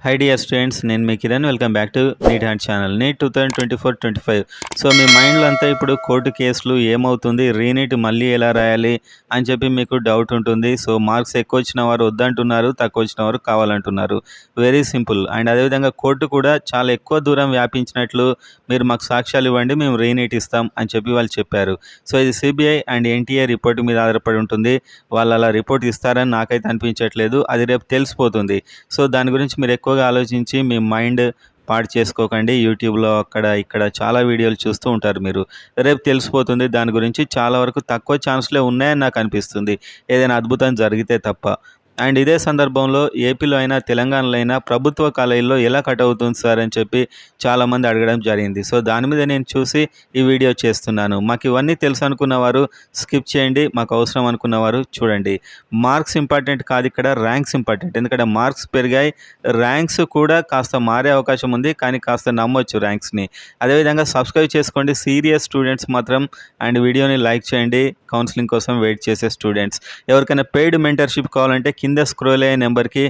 High dear students, నేను మీ Kiran. Welcome back to NEET hand channel. NEET 2024-25. So మీ మైండ్లో అంతా ఇప్పుడు కోర్టు కేసులు ఏమవుతుంది, రీనీట్ మళ్ళీ ఎలా రాయాలి అని చెప్పి మీకు డౌట్ ఉంటుంది. సో మార్క్స్ ఎక్కువ వచ్చిన వారు వద్దంటున్నారు, తక్కువ వచ్చిన వారు కావాలంటున్నారు. Very simple. అండ్ అదేవిధంగా కోర్టు కూడా చాలా ఎక్కువ దూరం వ్యాపించినట్లు మీరు మాకు సాక్ష్యాలు ఇవ్వండి, మేము రీనీట్ ఇస్తాం అని చెప్పి వాళ్ళు చెప్పారు. సో ఇది సిబిఐ అండ్ ఎన్టీఏ రిపోర్ట్ మీద ఆధారపడి ఉంటుంది. వాళ్ళు అలా రిపోర్ట్ ఇస్తారని నాకైతే అనిపించట్లేదు. అది రేపు తెలిసిపోతుంది. సో దాని గురించి మీరు ఎక్కువగా ఆలోచించి మీ మైండ్ పాడు చేసుకోకండి. యూట్యూబ్లో అక్కడ ఇక్కడ చాలా వీడియోలు చూస్తూ ఉంటారు మీరు. రేపు తెలిసిపోతుంది. దాని గురించి చాలా వరకు తక్కువ ఛాన్స్లే ఉన్నాయని నాకు అనిపిస్తుంది, ఏదైనా అద్భుతం జరిగితే తప్ప. అండ్ ఇదే సందర్భంలో ఏపీలో అయినా తెలంగాణలో అయినా ప్రభుత్వ కాలేజీల్లో ఎలా కట్ అవుతుంది సార్ అని చెప్పి చాలామంది అడగడం జరిగింది. సో దాని మీద నేను చూసి ఈ వీడియో చేస్తున్నాను. మాకు ఇవన్నీ తెలుసు అనుకున్నవారు స్కిప్ చేయండి, మాకు అవసరం అనుకున్నవారు చూడండి. మార్క్స్ ఇంపార్టెంట్ కాదు, ఇక్కడ ర్యాంక్స్ ఇంపార్టెంట్. ఎందుకంటే మార్క్స్ పెరిగాయి, ర్యాంక్స్ కూడా కాస్త మారే అవకాశం ఉంది, కానీ కాస్త నమ్మొచ్చు ర్యాంక్స్ని. అదేవిధంగా సబ్స్క్రైబ్ చేసుకోండి సీరియస్ స్టూడెంట్స్ మాత్రం. అండ్ వీడియోని లైక్ చేయండి కౌన్సిలింగ్ కోసం వెయిట్ చేసే స్టూడెంట్స్. ఎవరికైనా పెయిడ్ మెంటర్షిప్ కావాలంటే కింద స్క్రోల్ అయ్యే నెంబర్కి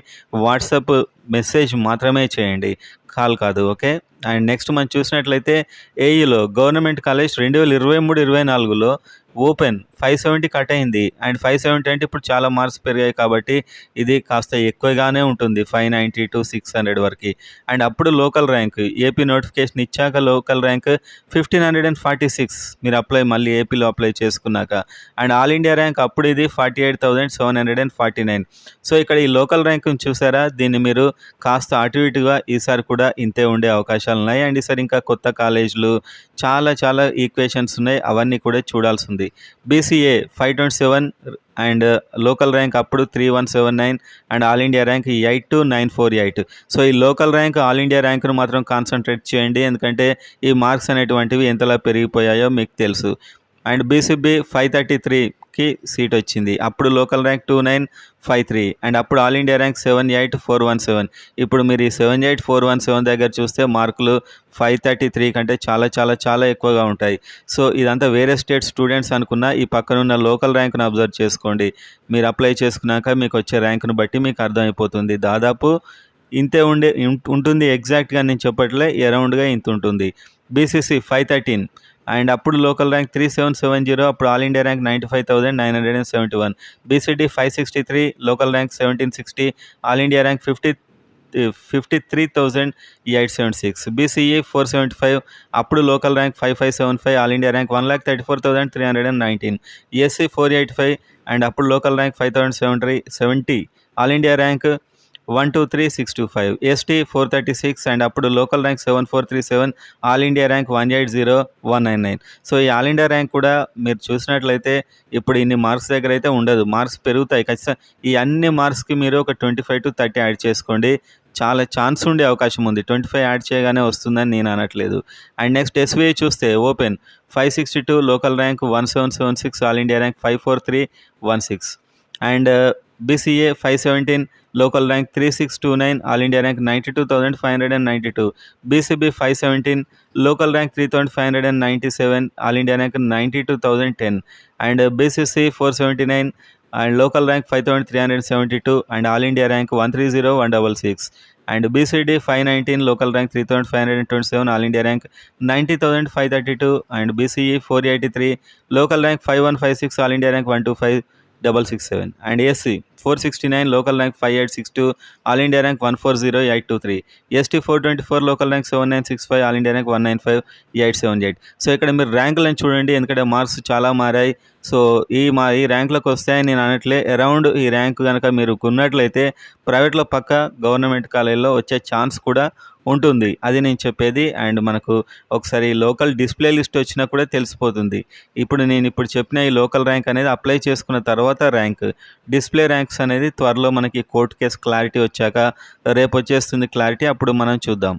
వాట్సాప్ మెసేజ్ మాత్రమే చేయండి, కాల్ కాదు. ఓకే. అండ్ నెక్స్ట్ మనం చూసినట్లయితే ఏఈలో గవర్నమెంట్ కాలేజ్ 2023-24లో ఓపెన్ 570 కట్ అయింది. అండ్ 570 అంటే ఇప్పుడు చాలా మార్క్స్ పెరిగాయి కాబట్టి ఇది కాస్త ఎక్కువగానే ఉంటుంది, 590 to 600 వరకు. అండ్ అప్పుడు లోకల్ ర్యాంక్ ఏపీ నోటిఫికేషన్ ఇచ్చాక లోకల్ ర్యాంక్ 1546 మీరు మళ్ళీ ఏపీలో అప్లై చేసుకున్నాక. అండ్ ఆల్ ఇండియా ర్యాంక్ అప్పుడు ఇది 48,749. సో ఇక్కడ ఈ లోకల్ ర్యాంక్ని చూసారా, దీన్ని మీరు కాస్త అటు ఇటుగా ఈసారి కూడా ఇంతే ఉండే అవకాశాలు ఉన్నాయి. అండ్ ఈసారి ఇంకా కొత్త కాలేజీలు చాలా ఈక్వేషన్స్ ఉన్నాయి, అవన్నీ కూడా చూడాల్సి ఉంది. బీసీఏ 527 అండ్ లోకల్ ర్యాంక్ అప్పుడు 3179 and all India rank 82,948. So ఈ లోకల్ ర్యాంక్ ఆల్ ఇండియా ర్యాంక్ను మాత్రం కాన్సన్ట్రేట్ చేయండి, ఎందుకంటే ఈ మార్క్స్ అనేటువంటివి ఎంతలా పెరిగిపోయాయో మీకు తెలుసు. అండ్ బీసీబీ 533కి సీట్ వచ్చింది, అప్పుడు లోకల్ ర్యాంక్ 2953 అండ్ అప్పుడు ఆల్ ఇండియా ర్యాంక్ 78417. ఇప్పుడు మీరు ఈ 78417 దగ్గర చూస్తే మార్కులు 533 కంటే చాలా ఎక్కువగా ఉంటాయి. సో ఇదంతా వేరే స్టేట్ స్టూడెంట్స్ అనుకున్న ఈ పక్కనున్న లోకల్ ర్యాంక్ను అబ్జర్వ్ చేసుకోండి. మీరు అప్లై చేసుకున్నాక మీకు వచ్చే ర్యాంక్ను బట్టి మీకు అర్థమైపోతుంది. దాదాపు ఇంతే ఉంటుంది, ఎగ్జాక్ట్గా నేను చెప్పట్లే, అరౌండ్గా ఇంత ఉంటుంది. బీసీసీ 513 అండ్ అప్పుడు లోకల్ ర్యాంక్ 3770, అప్పుడు all India rank 95,971. BCD 563, local rank 1760, all India rank 53,876. BCE 475, అప్పుడు local rank 5575, all India rank 1,34,319. SC 485 and అప్పుడు local rank 5,070, all India rank 123,625. ST 436 and అప్పుడు local rank 7437, all India rank 180,199. So ఈ all India rank కూడా మీరు చూసినట్లయితే ఇప్పుడు ఇన్ని marks దగ్గర అయితే ఉండదు, మార్క్స్ పెరుగుతాయి ఖచ్చితంగా. ఈ అన్ని మార్క్స్కి మీరు ఒక 25 to 30 యాడ్ చేసుకోండి, చాలా ఛాన్స్ ఉండే అవకాశం ఉంది. 25 యాడ్ చేయగానే వస్తుందని నేను అనట్లేదు. అండ్ నెక్స్ట్ ఎస్బీఐ చూస్తే open 562, local rank 1776, all India rank 54316. And BCA 517, local rank 3629, all India rank 92,592. BCB 517, local rank 3,597, all India rank 92,010. And BCC 479 and local rank 5,372 and all India rank 130,166. And BCD 519, local rank 3,527, all India rank 90,532. And BCE 483, local rank 5156, all India rank 125,667. And SC 469, local rank 5862, all India rank 140,823. ST 424, local rank 7965, all India rank 195,878. So ఇక్కడ మీరు ర్యాంకులను చూడండి, ఎందుకంటే marks చాలా మారాయి. So ఈ ర్యాంకులకు వస్తాయని నేను అనట్లే, around ఈ ర్యాంక్ కనుక మీరు కొన్నట్లయితే ప్రైవేట్లో పక్క గవర్నమెంట్ కాలేజీలో వచ్చే ఛాన్స్ కూడా ఉంటుంది, అది నేను చెప్పేది. అండ్ మనకు ఒకసారి లోకల్ డిస్ప్లే లిస్ట్ వచ్చినా కూడా తెలిసిపోతుంది. నేను చెప్పిన ఈ లోకల్ ర్యాంక్ అనేది అప్లై చేసుకున్న తర్వాత ర్యాంక్, డిస్ప్లే ర్యాంక్స్ అనేది త్వరలో మనకి కోర్టు కేసు క్లారిటీ వచ్చాక రేపు వచ్చేస్తుంది క్లారిటీ, అప్పుడు మనం చూద్దాం.